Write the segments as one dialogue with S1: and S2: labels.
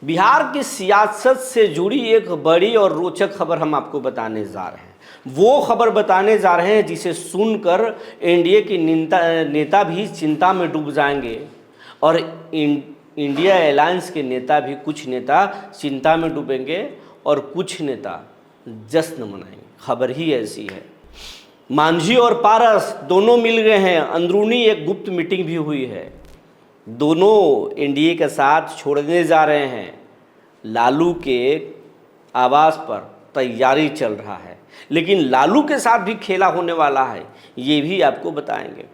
S1: बिहार की सियासत से जुड़ी एक बड़ी और रोचक खबर हम आपको बताने जा रहे हैं। वो खबर बताने जा रहे हैं जिसे सुनकर एनडीए के नेता भी चिंता में डूब जाएंगे और इंडिया अलायंस के नेता भी, कुछ नेता चिंता में डूबेंगे और कुछ नेता जश्न मनाएंगे। खबर ही ऐसी है। मांझी और पारस दोनों मिल गए हैं। अंदरूनी एक गुप्त मीटिंग भी हुई है। दोनों एनडीए के साथ छोड़ने जा रहे हैं। लालू के आवास पर तैयारी चल रहा है, लेकिन लालू के साथ भी खेला होने वाला है, ये भी आपको बताएंगे।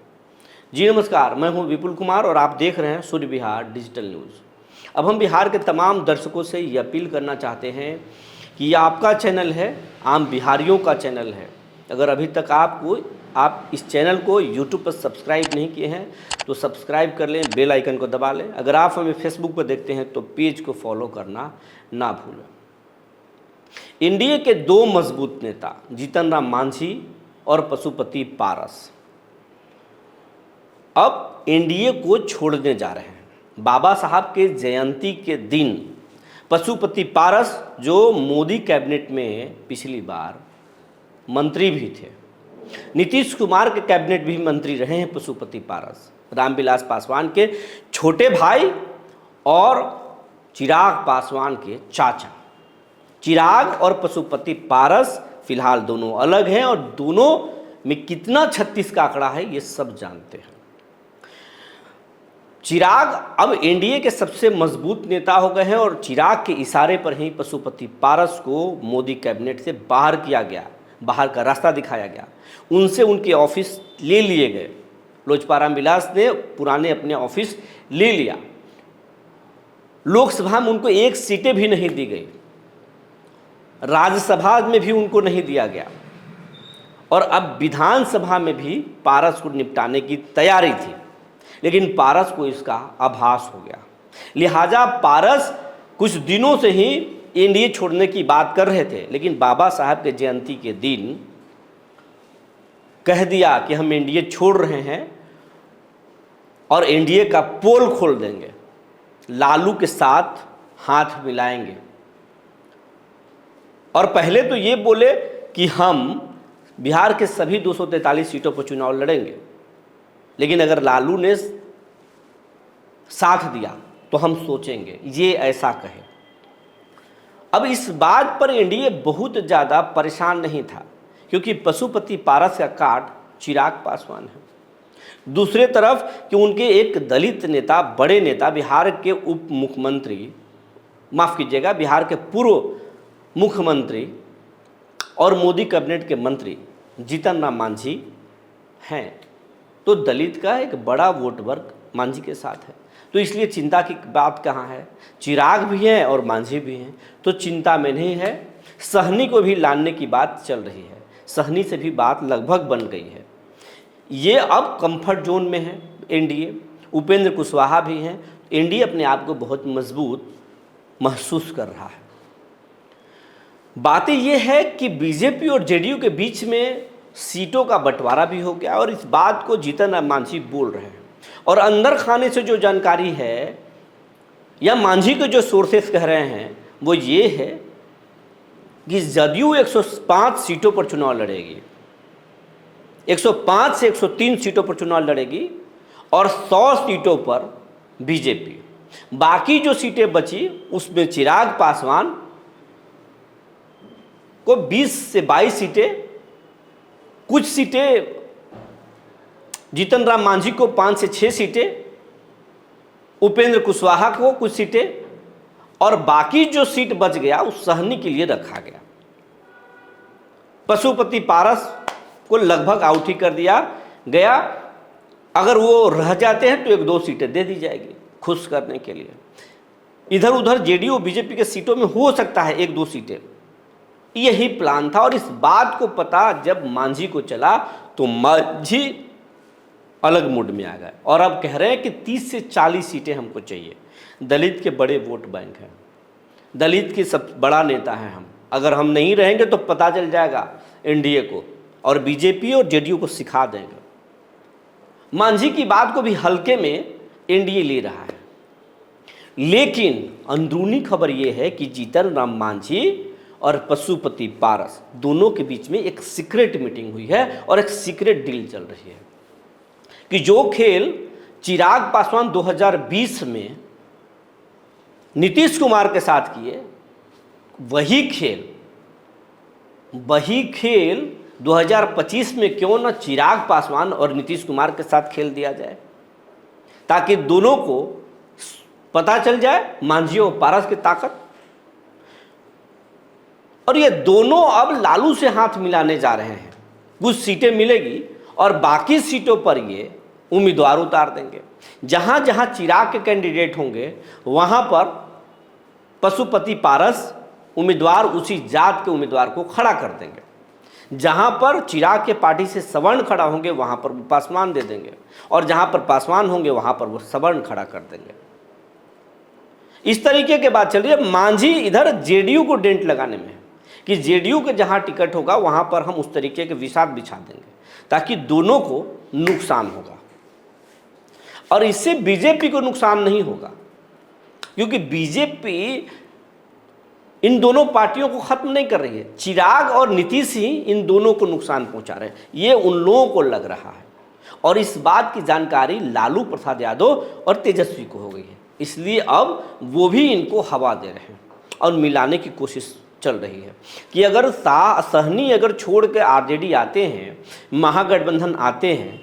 S1: जी नमस्कार, मैं हूं विपुल कुमार और आप देख रहे हैं सूर्य बिहार डिजिटल न्यूज़। अब हम बिहार के तमाम दर्शकों से ये अपील करना चाहते हैं कि ये आपका चैनल है, आम बिहारियों का चैनल है। अगर अभी तक आप इस चैनल को यूट्यूब पर सब्सक्राइब नहीं किए हैं तो सब्सक्राइब कर लें, बेल आइकन को दबा लें। अगर आप हमें फेसबुक पर देखते हैं तो पेज को फॉलो करना ना भूलें। एनडीए के दो मजबूत नेता जीतन राम मांझी और पशुपति पारस अब एनडीए को छोड़ने जा रहे हैं। बाबा साहब के जयंती के दिन पशुपति पारस, जो मोदी कैबिनेट में पिछली बार मंत्री भी थे, नीतीश कुमार के कैबिनेट भी मंत्री रहे हैं पशुपति पारस, रामविलास पासवान के छोटे भाई और चिराग पासवान के चाचा। चिराग और पशुपति पारस फिलहाल दोनों अलग हैं और दोनों में कितना 36 का आंकड़ा है ये सब जानते हैं। चिराग अब एनडीए के सबसे मजबूत नेता हो गए हैं और चिराग के इशारे पर ही पशुपति पारस को मोदी कैबिनेट से बाहर किया गया, बाहर का रास्ता दिखाया गया। उनसे उनके ऑफिस ले लिए गए। लोजपा रामविलास ने पुराने अपने ऑफिस ले लिया। लोकसभा में उनको एक सीटें भी नहीं दी गई, राज्यसभा में भी उनको नहीं दिया गया और अब विधानसभा में भी पारस को निपटाने की तैयारी थी, लेकिन पारस को इसका आभास हो गया। लिहाजा पारस कुछ दिनों से ही एनडीए छोड़ने की बात कर रहे थे, लेकिन बाबा साहब के जयंती के दिन कह दिया कि हम एनडीए छोड़ रहे हैं और एनडीए का पोल खोल देंगे, लालू के साथ हाथ मिलाएंगे। और पहले तो ये बोले कि हम बिहार के सभी 243 सीटों पर चुनाव लड़ेंगे, लेकिन अगर लालू ने साथ दिया तो हम सोचेंगे, ये ऐसा कहे। अब इस बात पर एनडीए बहुत ज़्यादा परेशान नहीं था, क्योंकि पशुपति पारस का कार्ड चिराग पासवान है। दूसरे तरफ कि उनके एक दलित नेता, बड़े नेता, बिहार के उप मुख्यमंत्री, माफ़ कीजिएगा, बिहार के पूर्व मुख्यमंत्री और मोदी कैबिनेट के मंत्री जीतन राम मांझी हैं, तो दलित का एक बड़ा वोट वर्ग मांझी के साथ है। तो इसलिए चिंता की बात कहाँ है? चिराग भी हैं और मांझी भी हैं, तो चिंता में नहीं है। सहनी को भी लाने की बात चल रही है, सहनी से भी बात लगभग बन गई है। ये अब कंफर्ट जोन में है एनडीए। उपेंद्र कुशवाहा भी हैं। एनडीए अपने आप को बहुत मजबूत महसूस कर रहा है। बातें ये है कि बीजेपी और जेडीयू के बीच में सीटों का बंटवारा भी हो गया और इस बात को जीतन राम मांझी बोल रहे हैं। और अंदर खाने से जो जानकारी है या मांझी के जो सोर्सेस कह रहे हैं वो ये है कि जदयू 105 सीटों पर चुनाव लड़ेगी, 105 से 103 सीटों पर चुनाव लड़ेगी और 100 सीटों पर बीजेपी। बाकी जो सीटें बची उसमें चिराग पासवान को 20 से 22 सीटें, कुछ सीटें जीतन राम मांझी को 5 से 6 सीटें, उपेंद्र कुशवाहा को कुछ सीटें और बाकी जो सीट बच गया उस सहनी के लिए रखा गया। पशुपति पारस को लगभग आउट ही कर दिया गया। अगर वो रह जाते हैं तो 1-2 सीटें दे दी जाएगी खुश करने के लिए। इधर उधर जेडीयू बीजेपी के सीटों में हो सकता है 1-2 सीटें, यही प्लान था। और इस बात को पता जब मांझी को चला तो मांझी अलग मूड में आ गए और अब कह रहे हैं कि 30 से 40 सीटें हमको चाहिए। दलित के बड़े वोट बैंक हैं, दलित के सब बड़ा नेता हैं हम। अगर हम नहीं रहेंगे तो पता चल जाएगा एनडीए को और बीजेपी और जेडीयू को सिखा देंगे। मांझी की बात को भी हल्के में एनडीए ले रहा है। लेकिन अंदरूनी खबर ये है कि जीतन राम मांझी और पशुपति पारस दोनों के बीच में एक सीक्रेट मीटिंग हुई है और एक सीक्रेट डील चल रही है कि जो खेल चिराग पासवान 2020 में नीतीश कुमार के साथ किए, वही खेल 2025 में क्यों ना चिराग पासवान और नीतीश कुमार के साथ खेल दिया जाए, ताकि दोनों को पता चल जाए मांझी और पारस की ताकत। और ये दोनों अब लालू से हाथ मिलाने जा रहे हैं। कुछ सीटें मिलेगी और बाकी सीटों पर ये उम्मीदवार उतार देंगे। जहां जहां चिराग के कैंडिडेट होंगे वहां पर पशुपति पारस उम्मीदवार उसी जात के उम्मीदवार को खड़ा कर देंगे। जहां पर चिराग के पार्टी से सवर्ण खड़ा होंगे वहां पर वो पासवान दे देंगे, और जहां पर पासवान होंगे वहां पर वो सवर्ण खड़ा कर देंगे। इस तरीके के बात चल रही है। मांझी इधर जेडीयू को डेंट लगाने में है कि जेडीयू के जहां टिकट होगा वहां पर हम उस तरीके के विषाद बिछा देंगे ताकि दोनों को नुकसान होगा। और इससे बीजेपी को नुकसान नहीं होगा, क्योंकि बीजेपी इन दोनों पार्टियों को खत्म नहीं कर रही है। चिराग और नीतीश ही इन दोनों को नुकसान पहुंचा रहे हैं, ये उन लोगों को लग रहा है। और इस बात की जानकारी लालू प्रसाद यादव और तेजस्वी को हो गई है, इसलिए अब वो भी इनको हवा दे रहे हैं और मिलाने की कोशिश चल रही है कि अगर सहनी अगर छोड़ के आरजेडी आते हैं, महागठबंधन आते हैं,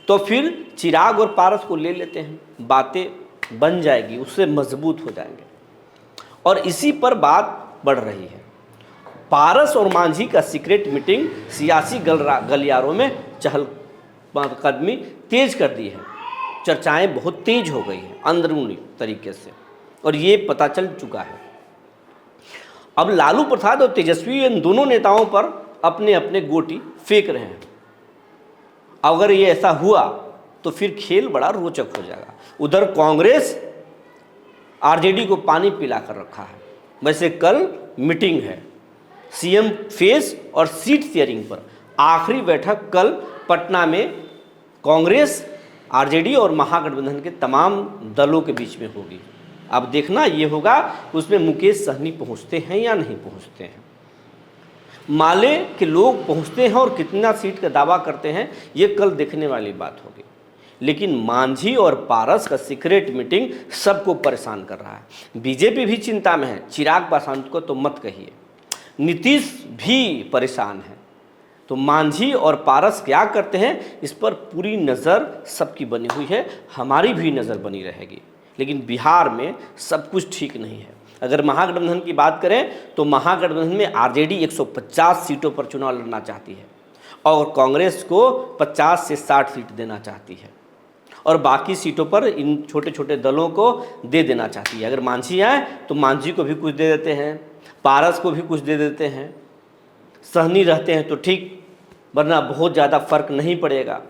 S1: तो फिर चिराग और पारस को ले लेते हैं, बातें बन जाएगी, उससे मजबूत हो जाएंगे। और इसी पर बात बढ़ रही है। पारस और मांझी का सीक्रेट मीटिंग सियासी गलियारों में चहलकदमी तेज कर दी है। चर्चाएं बहुत तेज हो गई हैं अंदरूनी तरीके से, और ये पता चल चुका है। अब लालू प्रसाद और तेजस्वी इन दोनों नेताओं पर अपने अपने गोटी फेंक रहे हैं। अगर ये ऐसा हुआ तो फिर खेल बड़ा रोचक हो जाएगा। उधर कांग्रेस आरजेडी को पानी पिला कर रखा है। वैसे कल मीटिंग है सीएम फेस और सीट शेयरिंग पर। आखिरी बैठक कल पटना में कांग्रेस, आरजेडी और महागठबंधन के तमाम दलों के बीच में होगी। अब देखना ये होगा उसमें मुकेश सहनी पहुंचते हैं या नहीं पहुंचते हैं, माले के लोग पहुंचते हैं और कितना सीट का दावा करते हैं, ये कल देखने वाली बात होगी। लेकिन मांझी और पारस का सीक्रेट मीटिंग सबको परेशान कर रहा है। बीजेपी भी चिंता में है, चिराग पासवान को तो मत कहिए, नीतीश भी परेशान है। तो मांझी और पारस क्या करते हैं इस पर पूरी नज़र सबकी बनी हुई है, हमारी भी नज़र बनी रहेगी। लेकिन बिहार में सब कुछ ठीक नहीं है। अगर महागठबंधन की बात करें तो महागठबंधन में आरजेडी 150 सीटों पर चुनाव लड़ना चाहती है और कांग्रेस को 50 से 60 सीट देना चाहती है, और बाकी सीटों पर इन छोटे छोटे दलों को दे देना चाहती है। अगर मांझी आए तो मांझी को भी कुछ दे देते हैं, पारस को भी कुछ दे देते हैं, सहनी रहते हैं तो ठीक, वरना बहुत ज़्यादा फर्क नहीं पड़ेगा।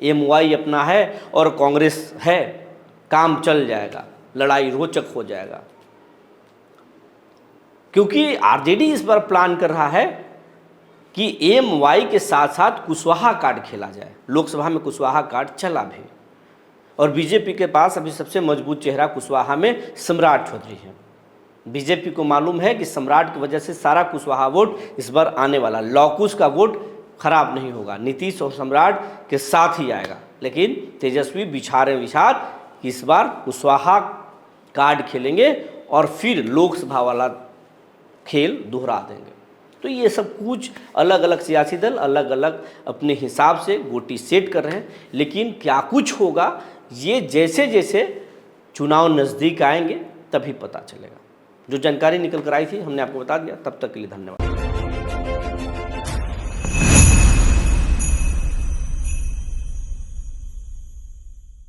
S1: एमवाई अपना है और कांग्रेस है, काम चल जाएगा, लड़ाई रोचक हो जाएगा। क्योंकि आरजेडी इस बार प्लान कर रहा है कि एमवाई के साथ साथ कुशवाहा कार्ड खेला जाए। लोकसभा में कुशवाहा कार्ड चला भी, और बीजेपी के पास अभी सबसे मजबूत चेहरा कुशवाहा में सम्राट चौधरी है। बीजेपी को मालूम है कि सम्राट की वजह से सारा कुशवाहा वोट इस बार आने वाला, लौकुश का वोट खराब नहीं होगा, नीतीश और सम्राट के साथ ही आएगा। लेकिन तेजस्वी बिछा रहे विषाद कि इस बार कुशवाहा कार्ड खेलेंगे और फिर लोकसभा वाला खेल दोहरा देंगे। तो ये सब कुछ अलग अलग सियासी दल अलग अलग अपने हिसाब से गोटी सेट कर रहे हैं। लेकिन क्या कुछ होगा ये जैसे जैसे चुनाव नज़दीक आएंगे तभी पता चलेगा। जो जानकारी निकल कर आई थी हमने आपको बता दिया। तब तक के लिए धन्यवाद।